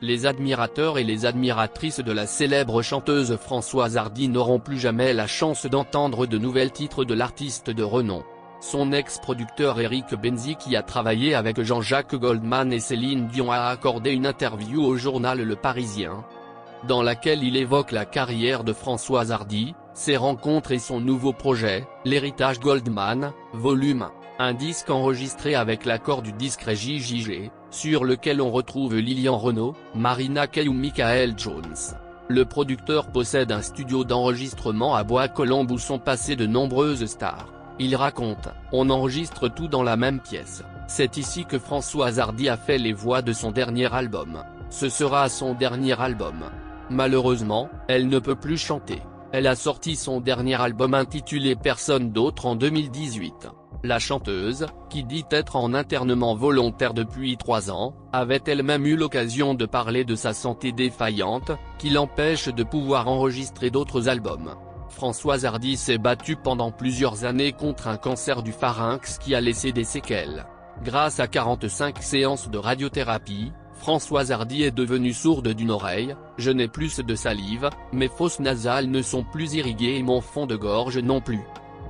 les admirateurs et les admiratrices de la célèbre chanteuse Françoise Hardy n'auront plus jamais la chance d'entendre de nouvelles titres de l'artiste de renom. Son ex-producteur Eric Benzi, qui a travaillé avec Jean-Jacques Goldman et Céline Dion, a accordé une interview au journal Le Parisien, dans laquelle il évoque la carrière de Françoise Hardy, ses rencontres et son nouveau projet, l'héritage Goldman, volume 1, un disque enregistré avec l'accord du disquaire JJG, sur lequel on retrouve Lilian Renaud, Marina Kaye ou Michael Jones. Le producteur possède un studio d'enregistrement à Bois-Colombes où sont passées de nombreuses stars. Il raconte: on enregistre tout dans la même pièce. C'est ici que Françoise Hardy a fait les voix de son dernier album. Ce sera son dernier album. Malheureusement, elle ne peut plus chanter. Elle a sorti son dernier album intitulé Personne d'autre en 2018. La chanteuse, qui dit être en internement volontaire depuis 3 ans, avait elle-même eu l'occasion de parler de sa santé défaillante, qui l'empêche de pouvoir enregistrer d'autres albums. Françoise Hardy s'est battue pendant plusieurs années contre un cancer du pharynx qui a laissé des séquelles. Grâce à 45 séances de radiothérapie, Françoise Hardy est devenue sourde d'une oreille. Je n'ai plus de salive, mes fosses nasales ne sont plus irriguées et mon fond de gorge non plus.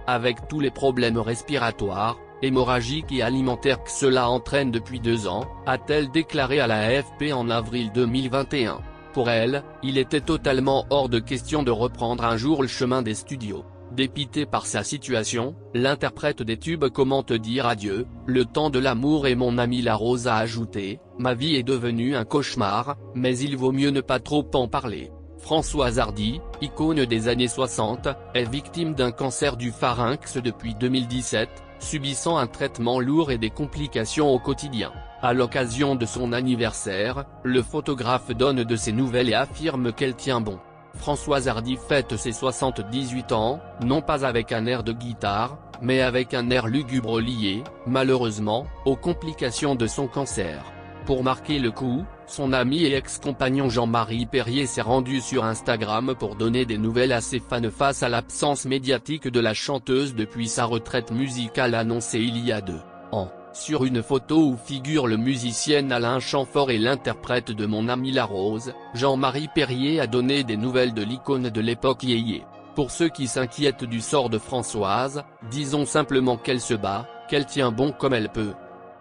Avec tous les problèmes respiratoires, hémorragiques et alimentaires que cela entraîne depuis 2 ans, a-t-elle déclaré à la AFP en avril 2021. Pour elle, il était totalement hors de question de reprendre un jour le chemin des studios. Dépitée par sa situation, l'interprète des tubes commente dire adieu, le temps de l'amour et mon ami La Rose a ajouté, ma vie est devenue un cauchemar, mais il vaut mieux ne pas trop en parler. Françoise Hardy, icône des années 60, est victime d'un cancer du pharynx depuis 2017, subissant un traitement lourd et des complications au quotidien. À l'occasion de son anniversaire, le photographe donne de ses nouvelles et affirme qu'elle tient bon. Françoise Hardy fête ses 78 ans, non pas avec un air de guitare, mais avec un air lugubre lié, malheureusement, aux complications de son cancer. Pour marquer le coup, son ami et ex-compagnon Jean-Marie Perrier s'est rendu sur Instagram pour donner des nouvelles à ses fans face à l'absence médiatique de la chanteuse depuis sa retraite musicale annoncée il y a 2 ans. Sur une photo où figure le musicien Alain Chamfort et l'interprète de Mon ami La Rose, Jean-Marie Perrier a donné des nouvelles de l'icône de l'époque yéyé. Pour ceux qui s'inquiètent du sort de Françoise, disons simplement qu'elle se bat, qu'elle tient bon comme elle peut.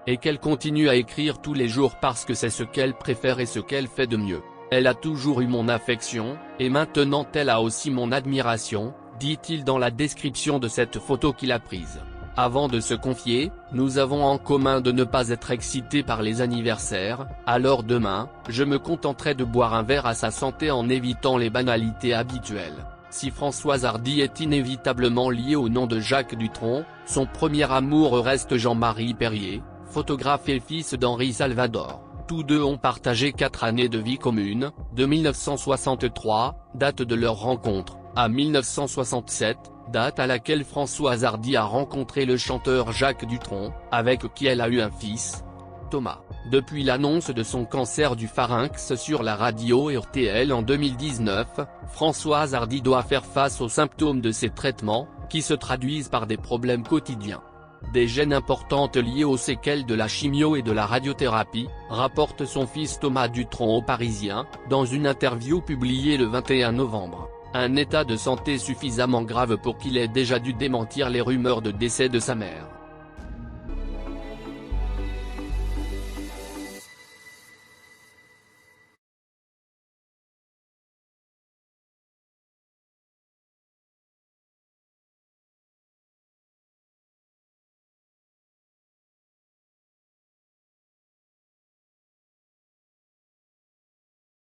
Et qu'elle continue à écrire tous les jours parce que c'est ce qu'elle préfère et ce qu'elle fait de mieux. Elle a toujours eu mon affection, et maintenant elle a aussi mon admiration, dit-il dans la description de cette photo qu'il a prise. Avant de se confier, nous avons en commun de ne pas être excités par les anniversaires, alors demain, je me contenterai de boire un verre à sa santé en évitant les banalités habituelles. Si Françoise Hardy est inévitablement liée au nom de Jacques Dutronc, son premier amour reste Jean-Marie Perrier, photographe et fils d'Henri Salvador. Tous deux ont partagé 4 années de vie commune, de 1963, date de leur rencontre, à 1967, date à laquelle Françoise Hardy a rencontré le chanteur Jacques Dutronc, avec qui elle a eu un fils, Thomas. Depuis l'annonce de son cancer du pharynx sur la radio et RTL en 2019, Françoise Hardy doit faire face aux symptômes de ces traitements, qui se traduisent par des problèmes quotidiens. Des gênes importantes liées aux séquelles de la chimio et de la radiothérapie, rapporte son fils Thomas Dutronc au Parisien, dans une interview publiée le 21 novembre. Un état de santé suffisamment grave pour qu'il ait déjà dû démentir les rumeurs de décès de sa mère.